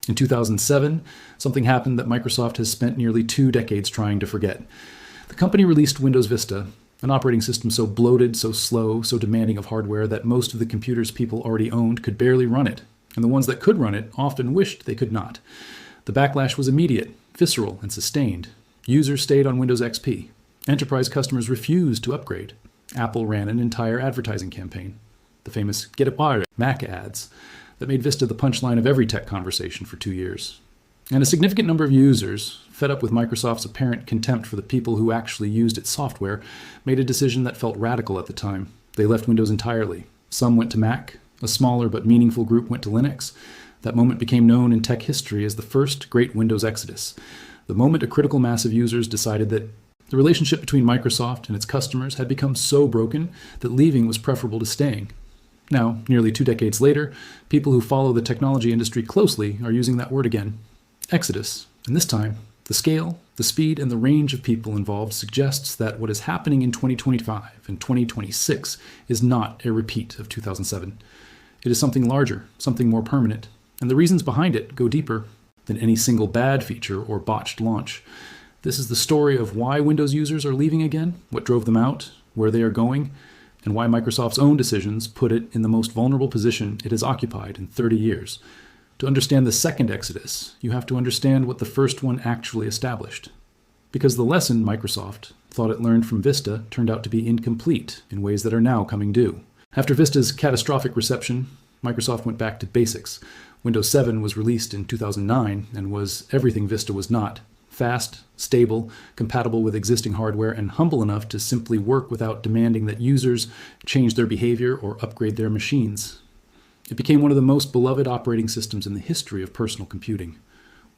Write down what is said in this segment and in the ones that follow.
In 2007, something happened that Microsoft has spent nearly 2 decades trying to forget. The company released Windows Vista, an operating system so bloated, so slow, so demanding of hardware that most of the computers people already owned could barely run it, and the ones that could run it often wished they could not. The backlash was immediate, visceral, and sustained. Users stayed on Windows XP. Enterprise customers refused to upgrade. Apple ran an entire advertising campaign, the famous Get It Wired Mac ads, that made Vista the punchline of every tech conversation for 2 years. And a significant number of users, fed up with Microsoft's apparent contempt for the people who actually used its software, made a decision that felt radical at the time. They left Windows entirely. Some went to Mac. A smaller but meaningful group went to Linux. That moment became known in tech history as the first great Windows exodus, the moment a critical mass of users decided that the relationship between Microsoft and its customers had become so broken that leaving was preferable to staying. Now, nearly 2 decades later, people who follow the technology industry closely are using that word again. Exodus. And this time, the scale, the speed, and the range of people involved suggests that what is happening in 2025 and 2026 is not a repeat of 2007. It is something larger, something more permanent, and the reasons behind it go deeper than any single bad feature or botched launch. This is the story of why Windows users are leaving again, what drove them out, where they are going, and why Microsoft's own decisions put it in the most vulnerable position it has occupied in 30 years. To understand the second exodus, you have to understand what the first one actually established. Because the lesson Microsoft thought it learned from Vista turned out to be incomplete in ways that are now coming due. After Vista's catastrophic reception, Microsoft went back to basics. Windows 7 was released in 2009 and was everything Vista was not. Fast, stable, compatible with existing hardware, and humble enough to simply work without demanding that users change their behavior or upgrade their machines. It became one of the most beloved operating systems in the history of personal computing.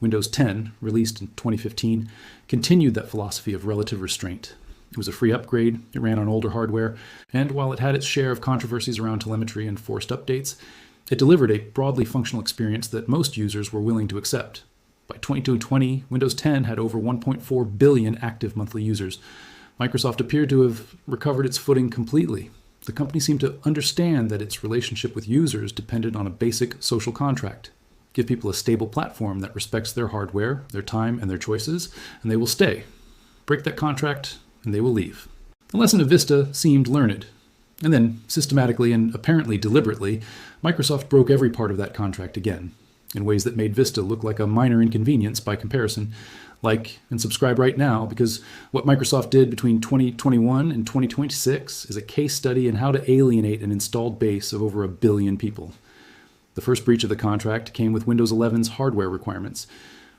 Windows 10, released in 2015, continued that philosophy of relative restraint. It was a free upgrade, it ran on older hardware, and while it had its share of controversies around telemetry and forced updates, it delivered a broadly functional experience that most users were willing to accept. By 2020, Windows 10 had over 1.4 billion active monthly users. Microsoft appeared to have recovered its footing completely. The company seemed to understand that its relationship with users depended on a basic social contract. Give people a stable platform that respects their hardware, their time, and their choices, and they will stay. Break that contract, and they will leave. The lesson of Vista seemed learned. And then, systematically and apparently deliberately, Microsoft broke every part of that contract again, in ways that made Vista look like a minor inconvenience by comparison. Like and subscribe right now, because what Microsoft did between 2021 and 2026 is a case study in how to alienate an installed base of over 1 billion people. The first breach of the contract came with Windows 11's hardware requirements.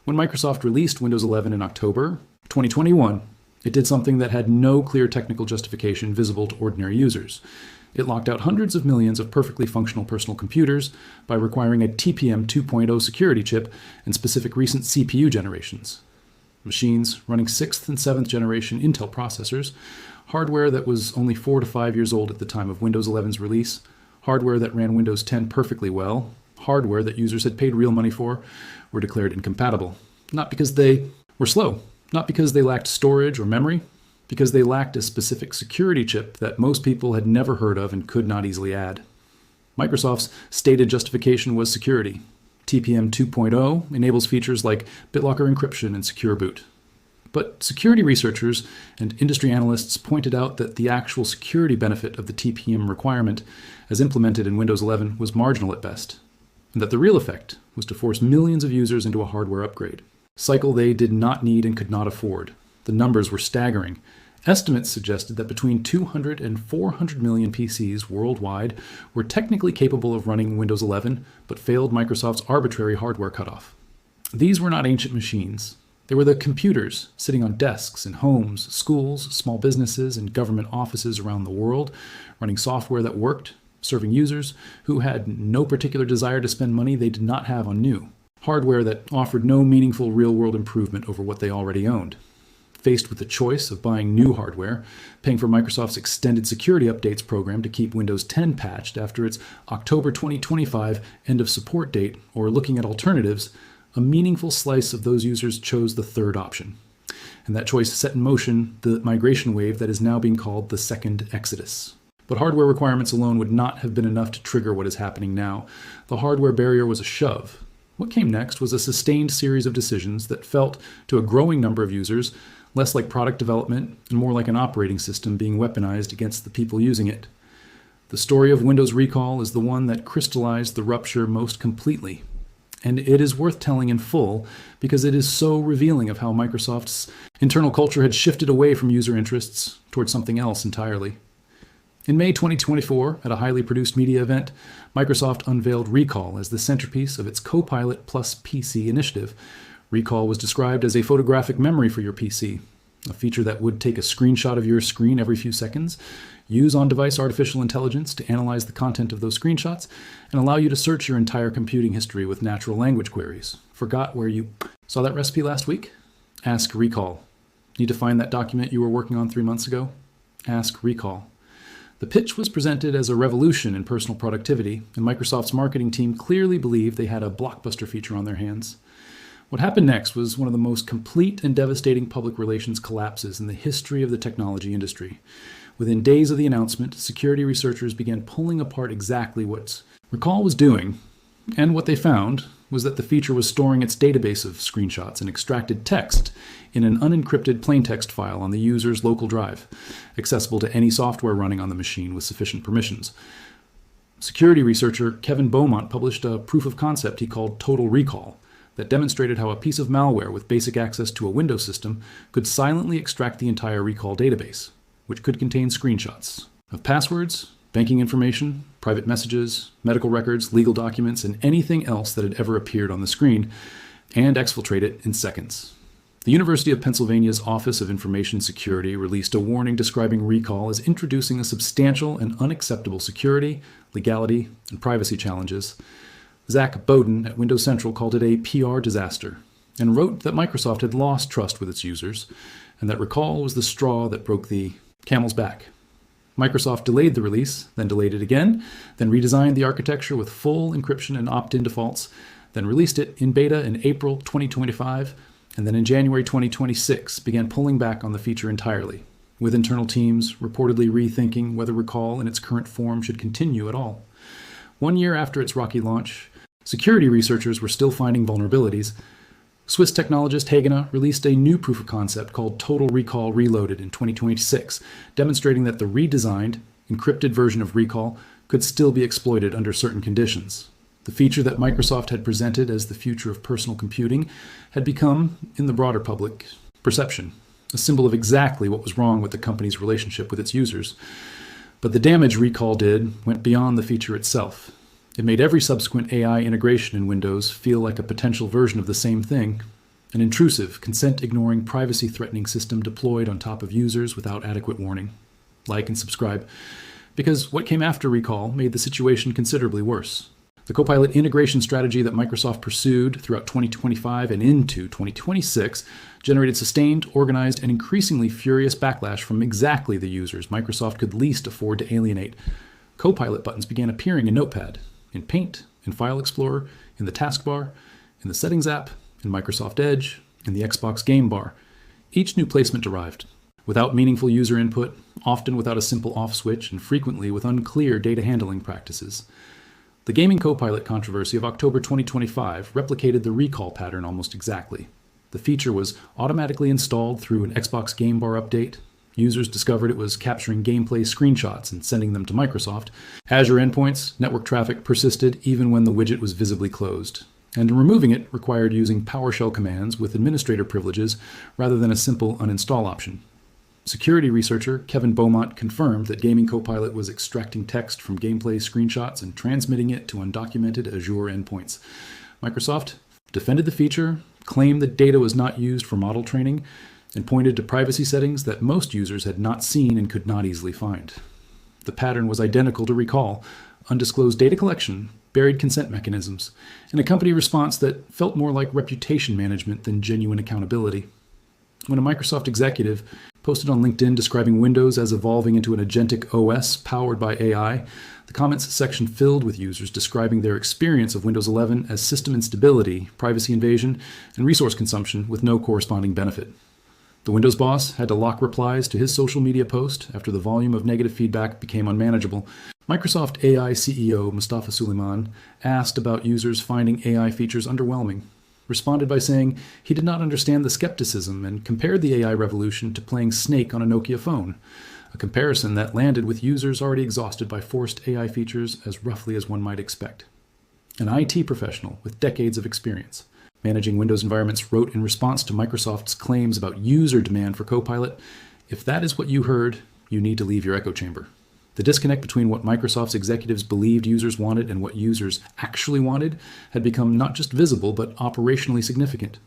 When Microsoft released Windows 11 in October 2021, it did something that had no clear technical justification visible to ordinary users. It locked out hundreds of millions of perfectly functional personal computers by requiring a TPM 2.0 security chip and specific recent CPU generations. Machines running 6th and 7th generation Intel processors, hardware that was only 4 to 5 years old at the time of Windows 11's release, hardware that ran Windows 10 perfectly well, hardware that users had paid real money for, were declared incompatible. Not because they were slow, not because they lacked storage or memory, because they lacked a specific security chip that most people had never heard of and could not easily add. Microsoft's stated justification was security. TPM 2.0 enables features like BitLocker encryption and secure boot. But security researchers and industry analysts pointed out that the actual security benefit of the TPM requirement, as implemented in Windows 11, was marginal at best, and that the real effect was to force millions of users into a hardware upgrade, cycle they did not need and could not afford. The numbers were staggering. Estimates suggested that between 200 and 400 million PCs worldwide were technically capable of running Windows 11, but failed Microsoft's arbitrary hardware cutoff. These were not ancient machines. They were the computers sitting on desks in homes, schools, small businesses, and government offices around the world, running software that worked, serving users who had no particular desire to spend money they did not have on new. Hardware that offered no meaningful real-world improvement over what they already owned. Faced with the choice of buying new hardware, paying for Microsoft's extended security updates program to keep Windows 10 patched after its October 2025 end of support date, or looking at alternatives, a meaningful slice of those users chose the third option. And that choice set in motion the migration wave that is now being called the second exodus. But hardware requirements alone would not have been enough to trigger what is happening now. The hardware barrier was a shove. What came next was a sustained series of decisions that felt, to a growing number of users, less like product development and more like an operating system being weaponized against the people using it. The story of Windows recall is the one that crystallized the rupture most completely. And it is worth telling in full because it is so revealing of how Microsoft's internal culture had shifted away from user interests towards something else entirely. In May 2024, at a highly produced media event, Microsoft unveiled Recall as the centerpiece of its Copilot plus PC initiative. Recall was described as a photographic memory for your PC, a feature that would take a screenshot of your screen every few seconds, use on-device artificial intelligence to analyze the content of those screenshots, and allow you to search your entire computing history with natural language queries. Forgot where you saw that recipe last week? Ask Recall. Need to find that document you were working on 3 months ago? Ask Recall. The pitch was presented as a revolution in personal productivity, and Microsoft's marketing team clearly believed they had a blockbuster feature on their hands. What happened next was one of the most complete and devastating public relations collapses in the history of the technology industry. Within days of the announcement, security researchers began pulling apart exactly what Recall was doing, and what they found was that the feature was storing its database of screenshots and extracted text in an unencrypted plaintext file on the user's local drive, accessible to any software running on the machine with sufficient permissions. Security researcher Kevin Beaumont published a proof of concept he called Total Recall that demonstrated how a piece of malware with basic access to a Windows system could silently extract the entire Recall database, which could contain screenshots of passwords, banking information, private messages, medical records, legal documents, and anything else that had ever appeared on the screen, and exfiltrate it in seconds. The University of Pennsylvania's Office of Information Security released a warning describing Recall as introducing a substantial and unacceptable security, legality, and privacy challenges. Zach Bowden at Windows Central called it a PR disaster, and wrote that Microsoft had lost trust with its users, and that Recall was the straw that broke the camel's back. Microsoft delayed the release, then delayed it again, then redesigned the architecture with full encryption and opt-in defaults, then released it in beta in April 2025, and then in January 2026 began pulling back on the feature entirely, with internal teams reportedly rethinking whether Recall in its current form should continue at all. 1 year after its rocky launch, security researchers were still finding vulnerabilities. Swiss technologist Hagener released a new proof of concept called Total Recall Reloaded in 2026, demonstrating that the redesigned, encrypted version of Recall could still be exploited under certain conditions. The feature that Microsoft had presented as the future of personal computing had become, in the broader public perception, a symbol of exactly what was wrong with the company's relationship with its users. But the damage Recall did went beyond the feature itself. It made every subsequent AI integration in Windows feel like a potential version of the same thing, an intrusive, consent-ignoring, privacy-threatening system deployed on top of users without adequate warning. Like and subscribe, because what came after Recall made the situation considerably worse. The Copilot integration strategy that Microsoft pursued throughout 2025 and into 2026 generated sustained, organized, and increasingly furious backlash from exactly the users Microsoft could least afford to alienate. Copilot buttons began appearing in Notepad, in Paint, in File Explorer, in the taskbar, in the Settings app, in Microsoft Edge, in the Xbox Game Bar. Each new placement arrived without meaningful user input, often without a simple off switch, and frequently with unclear data handling practices. The Gaming Copilot controversy of October 2025 replicated the Recall pattern almost exactly. The feature was automatically installed through an Xbox Game Bar update. Users discovered it was capturing gameplay screenshots and sending them to Microsoft. Azure endpoints, network traffic persisted even when the widget was visibly closed. And removing it required using PowerShell commands with administrator privileges rather than a simple uninstall option. Security researcher Kevin Beaumont confirmed that Gaming Copilot was extracting text from gameplay screenshots and transmitting it to undocumented Azure endpoints. Microsoft defended the feature, claimed that data was not used for model training, and pointed to privacy settings that most users had not seen and could not easily find. The pattern was identical to Recall: undisclosed data collection, buried consent mechanisms, and a company response that felt more like reputation management than genuine accountability. When a Microsoft executive posted on LinkedIn describing Windows as evolving into an agentic OS powered by AI, the comments section filled with users describing their experience of Windows 11 as system instability, privacy invasion, and resource consumption with no corresponding benefit. The Windows boss had to lock replies to his social media post after the volume of negative feedback became unmanageable. Microsoft AI CEO Mustafa Suleyman asked about users finding AI features underwhelming, responded by saying he did not understand the skepticism and compared the AI revolution to playing Snake on a Nokia phone, a comparison that landed with users already exhausted by forced AI features as roughly as one might expect. An IT professional with decades of experience managing Windows environments wrote in response to Microsoft's claims about user demand for Copilot, "If that is what you heard, you need to leave your echo chamber." The disconnect between what Microsoft's executives believed users wanted and what users actually wanted had become not just visible, but operationally significant.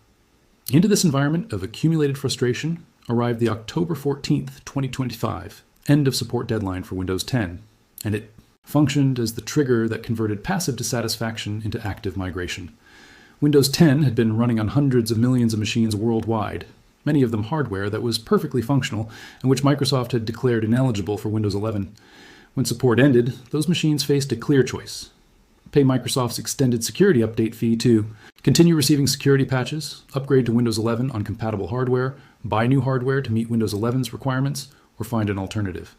Into this environment of accumulated frustration arrived the October 14th, 2025, end of support deadline for Windows 10, and it functioned as the trigger that converted passive dissatisfaction into active migration. Windows 10 had been running on hundreds of millions of machines worldwide, many of them hardware that was perfectly functional and which Microsoft had declared ineligible for Windows 11. When support ended, those machines faced a clear choice: pay Microsoft's extended security update fee to continue receiving security patches, upgrade to Windows 11 on compatible hardware, buy new hardware to meet Windows 11's requirements, or find an alternative.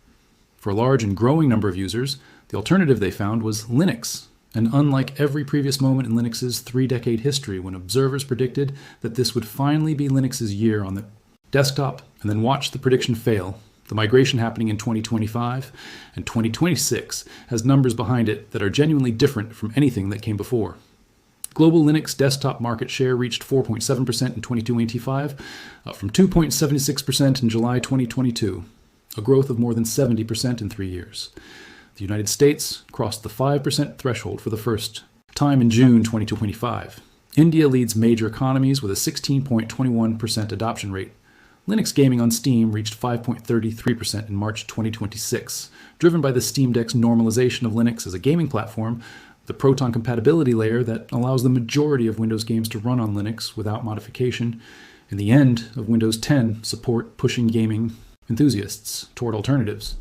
For a large and growing number of users, the alternative they found was Linux. And unlike every previous moment in Linux's 3-decade history when observers predicted that this would finally be Linux's year on the desktop and then watched the prediction fail, the migration happening in 2025 and 2026 has numbers behind it that are genuinely different from anything that came before. Global Linux desktop market share reached 4.7% in 2025, up from 2.76% in July 2022, a growth of more than 70% in 3 years. The United States crossed the 5% threshold for the first time in June 2025. India leads major economies with a 16.21% adoption rate. Linux gaming on Steam reached 5.33% in March 2026, driven by the Steam Deck's normalization of Linux as a gaming platform, the Proton compatibility layer that allows the majority of Windows games to run on Linux without modification, and the end of Windows 10 support pushing gaming enthusiasts toward alternatives.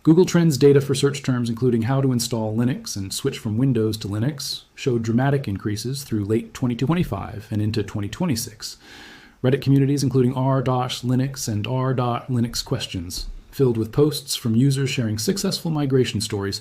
Google Trends data for search terms including how to install Linux and switch from Windows to Linux showed dramatic increases through late 2025 and into 2026. Reddit communities including r.linux and r.linux questions, filled with posts from users sharing successful migration stories,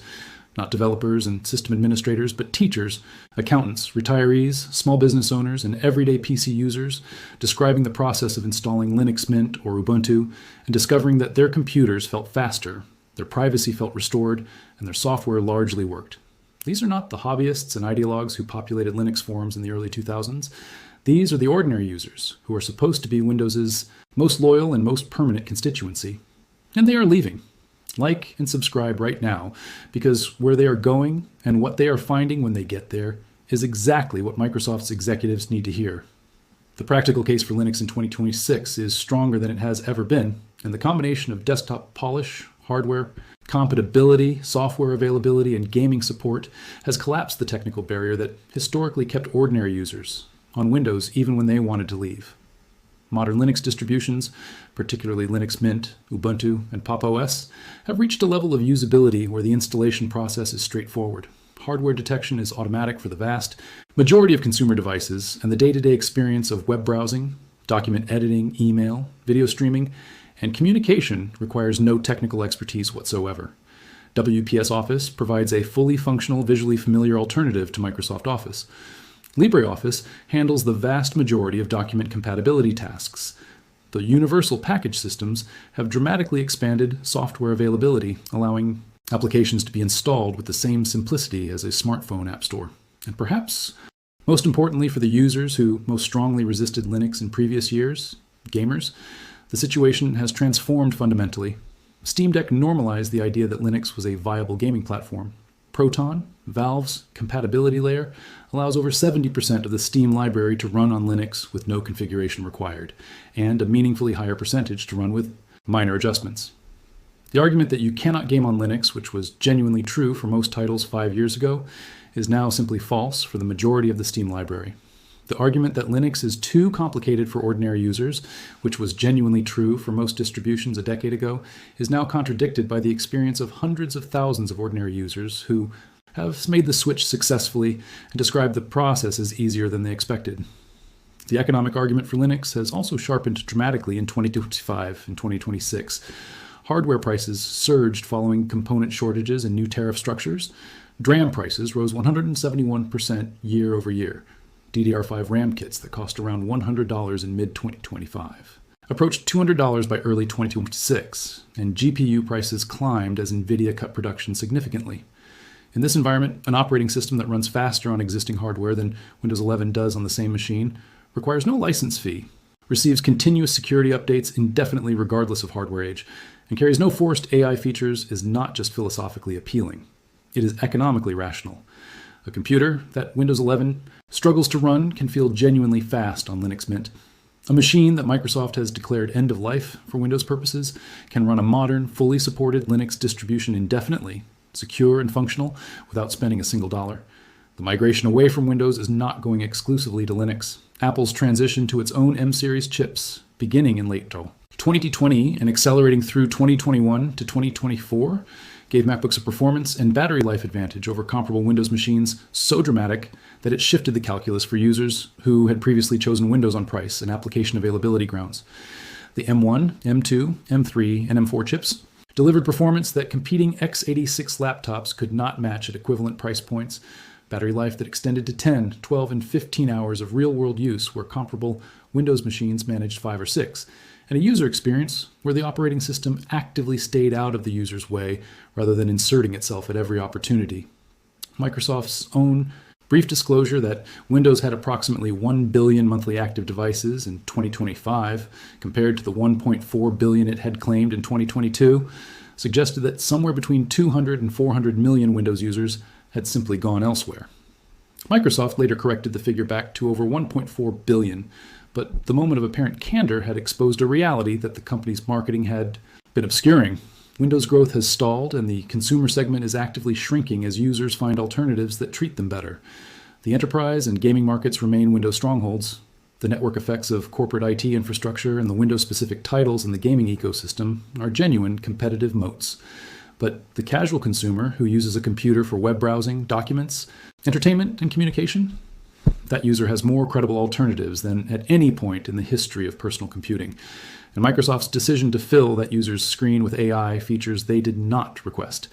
not developers and system administrators, but teachers, accountants, retirees, small business owners, and everyday PC users, describing the process of installing Linux Mint or Ubuntu and discovering that their computers felt faster, their privacy felt restored, and their software largely worked. These are not the hobbyists and ideologues who populated Linux forums in the early 2000s. These are the ordinary users who are supposed to be Windows's most loyal and most permanent constituency. And they are leaving. Like and subscribe right now, because where they are going and what they are finding when they get there is exactly what Microsoft's executives need to hear. The practical case for Linux in 2026 is stronger than it has ever been, and the combination of desktop polish, hardware, compatibility, software availability, and gaming support has collapsed the technical barrier that historically kept ordinary users on Windows even when they wanted to leave. Modern Linux distributions, particularly Linux Mint, Ubuntu, and Pop! OS, have reached a level of usability where the installation process is straightforward. Hardware detection is automatic for the vast majority of consumer devices, and the day-to-day experience of web browsing, document editing, email, video streaming, and communication requires no technical expertise whatsoever. WPS Office provides a fully functional, visually familiar alternative to Microsoft Office. LibreOffice handles the vast majority of document compatibility tasks. The universal package systems have dramatically expanded software availability, allowing applications to be installed with the same simplicity as a smartphone app store. And perhaps most importantly for the users who most strongly resisted Linux in previous years, gamers, the situation has transformed fundamentally. Steam Deck normalized the idea that Linux was a viable gaming platform. Proton, Valve's compatibility layer, allows over 70% of the Steam library to run on Linux with no configuration required, and a meaningfully higher percentage to run with minor adjustments. The argument that you cannot game on Linux, which was genuinely true for most titles 5 years ago, is now simply false for the majority of the Steam library. The argument that Linux is too complicated for ordinary users, which was genuinely true for most distributions a decade ago, is now contradicted by the experience of hundreds of thousands of ordinary users who have made the switch successfully and describe the process as easier than they expected. The economic argument for Linux has also sharpened dramatically in 2025 and 2026. Hardware prices surged following component shortages and new tariff structures. DRAM prices rose 171% year over year. DDR5 RAM kits that cost around $100 in mid-2025 approached $200 by early 2026, and GPU prices climbed as NVIDIA cut production significantly. In this environment, an operating system that runs faster on existing hardware than Windows 11 does on the same machine requires no license fee, receives continuous security updates indefinitely regardless of hardware age, and carries no forced AI features is not just philosophically appealing. It is economically rational. A computer that Windows 11 struggles to run can feel genuinely fast on Linux Mint. A machine that Microsoft has declared end of life for Windows purposes can run a modern, fully supported Linux distribution indefinitely, secure and functional, without spending a single dollar. The migration away from Windows is not going exclusively to Linux. Apple's transition to its own M-series chips, beginning in late 2020 and accelerating through 2021 to 2024, gave MacBooks a performance and battery life advantage over comparable Windows machines so dramatic that it shifted the calculus for users who had previously chosen Windows on price and application availability grounds. The M1, M2, M3, and M4 chips delivered performance that competing x86 laptops could not match at equivalent price points, battery life that extended to 10, 12, and 15 hours of real-world use where comparable Windows machines managed 5 or 6, and a user experience where the operating system actively stayed out of the user's way rather than inserting itself at every opportunity. Microsoft's own brief disclosure that Windows had approximately 1 billion monthly active devices in 2025, compared to the 1.4 billion it had claimed in 2022, suggested that somewhere between 200 and 400 million Windows users had simply gone elsewhere. Microsoft later corrected the figure back to over 1.4 billion, but the moment of apparent candor had exposed a reality that the company's marketing had been obscuring. Windows growth has stalled, and the consumer segment is actively shrinking as users find alternatives that treat them better. The enterprise and gaming markets remain Windows strongholds. The network effects of corporate IT infrastructure and the Windows-specific titles in the gaming ecosystem are genuine competitive moats. But the casual consumer who uses a computer for web browsing, documents, entertainment, and communication, that user has more credible alternatives than at any point in the history of personal computing. And Microsoft's decision to fill that user's screen with AI features they did not request,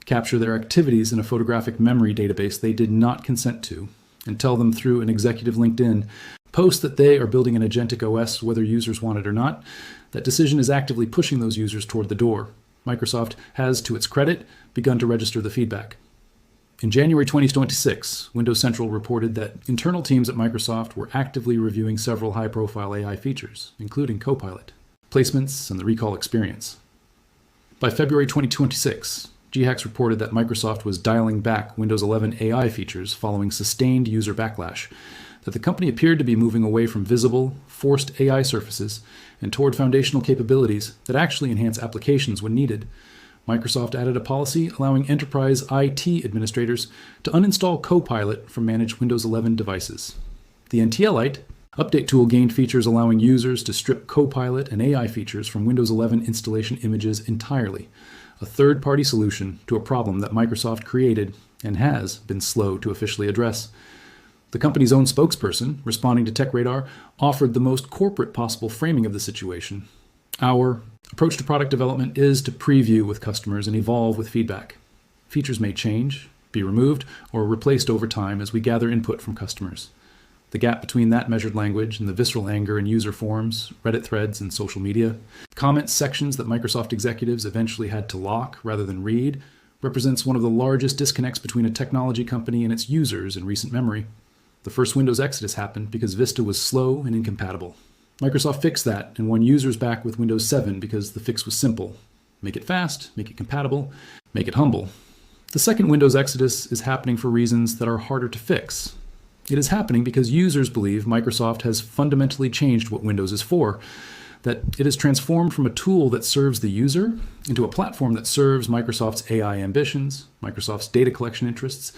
capture their activities in a photographic memory database they did not consent to, and tell them through an executive LinkedIn post that they are building an agentic OS whether users want it or not, that decision is actively pushing those users toward the door. Microsoft has, to its credit, begun to register the feedback. In January 2026, Windows Central reported that internal teams at Microsoft were actively reviewing several high-profile AI features, including Copilot, placements, and the recall experience. By February 2026, GHacks reported that Microsoft was dialing back Windows 11 AI features following sustained user backlash, that the company appeared to be moving away from visible, forced AI surfaces and toward foundational capabilities that actually enhance applications when needed. Microsoft added a policy allowing enterprise IT administrators to uninstall Copilot from managed Windows 11 devices. The NTLite update tool gained features allowing users to strip Copilot and AI features from Windows 11 installation images entirely, a third-party solution to a problem that Microsoft created and has been slow to officially address. The company's own spokesperson, responding to TechRadar, offered the most corporate possible framing of the situation. Our approach to product development is to preview with customers and evolve with feedback. Features may change, be removed, or replaced over time as we gather input from customers. The gap between that measured language and the visceral anger in user forums, Reddit threads, and social media, comment sections that Microsoft executives eventually had to lock rather than read, represents one of the largest disconnects between a technology company and its users in recent memory. The first Windows exodus happened because Vista was slow and incompatible. Microsoft fixed that and won users back with Windows 7 because the fix was simple. Make it fast, make it compatible, make it humble. The second Windows exodus is happening for reasons that are harder to fix. It is happening because users believe Microsoft has fundamentally changed what Windows is for, that it has transformed from a tool that serves the user into a platform that serves Microsoft's AI ambitions, Microsoft's data collection interests,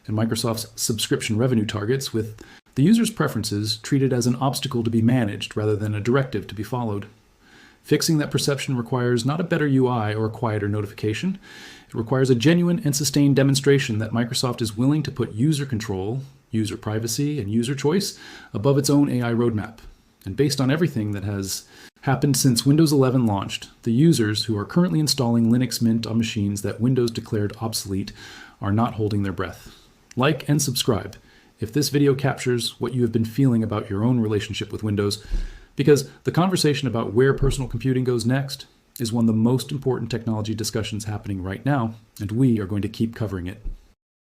and Microsoft's subscription revenue targets, with the user's preferences treated as an obstacle to be managed rather than a directive to be followed. Fixing that perception requires not a better UI or a quieter notification. It requires a genuine and sustained demonstration that Microsoft is willing to put user control user privacy and user choice above its own AI roadmap. And based on everything that has happened since Windows 11 launched, the users who are currently installing Linux Mint on machines that Windows declared obsolete are not holding their breath. Like and subscribe if this video captures what you have been feeling about your own relationship with Windows, because the conversation about where personal computing goes next is one of the most important technology discussions happening right now, and we are going to keep covering it.